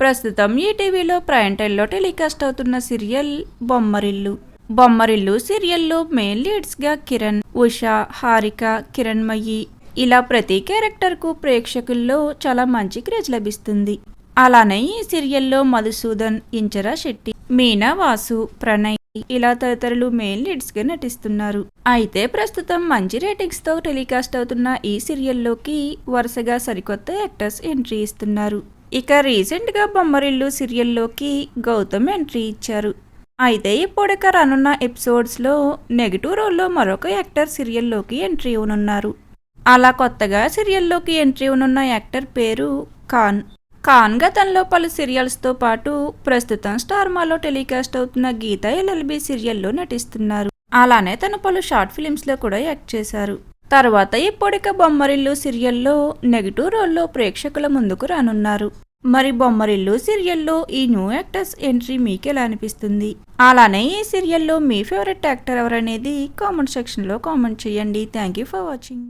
ప్రస్తుతం ఈటీవీలో ప్రైమ్ టైంలో టెలికాస్ట్ అవుతున్న సీరియల్ బొమ్మరిల్లు. బొమ్మరిల్లు సీరియల్లో మెయిన్ లీడ్స్గా కిరణ్, ఉషా, హారిక, కిరణ్మయి ఇలా ప్రతి క్యారెక్టర్కు ప్రేక్షకుల్లో చాలా మంచి క్రేజ్ లభిస్తుంది. అలానే ఈ సీరియల్లో మధుసూదన్, ఇంచరా శెట్టి, మీనా, వాసు, ప్రణయ్ ఇలా తదితరులు మెయిన్ లీడ్స్గా నటిస్తున్నారు. అయితే ప్రస్తుతం మంచి రేటింగ్స్తో టెలికాస్ట్ అవుతున్న ఈ సీరియల్లోకి వరుసగా సరికొత్త యాక్టర్స్ ఎంట్రీ ఇస్తున్నారు. ఇక రీసెంట్గా బొమ్మరిల్లు సీరియల్లోకి గౌతమ్ ఎంట్రీ ఇచ్చారు. అయితే ఇప్పుడిక రానున్న ఎపిసోడ్స్లో నెగిటివ్ రోల్లో మరొక యాక్టర్ సీరియల్లోకి ఎంట్రీ ఇవ్వనున్నారు. అలా కొత్తగా సీరియల్లోకి ఎంట్రీ ఇవ్వనున్న యాక్టర్ పేరు ఖాన్ గతంలో పలు సీరియల్స్తో పాటు ప్రస్తుతం స్టార్మాలో టెలికాస్ట్ అవుతున్న గీతా ఎల్ఎల్బి సీరియల్లో నటిస్తున్నారు. అలానే తను పలు షార్ట్ ఫిలిమ్స్లో కూడా యాక్ట్ చేశారు. తర్వాత ఇప్పుడిక బొమ్మరిల్లు సీరియల్లో నెగిటివ్ రోల్లో ప్రేక్షకుల ముందుకు రానున్నారు. మరి బొమ్మరిల్లు సీరియల్లో ఈ న్యూ యాక్టర్స్ ఎంట్రీ మీకు ఎలా అనిపిస్తుంది? అలానే ఈ సీరియల్లో మీ ఫేవరెట్ యాక్టర్ ఎవరనేది కామెంట్ సెక్షన్లో కామెంట్ చేయండి. Thank you for watching.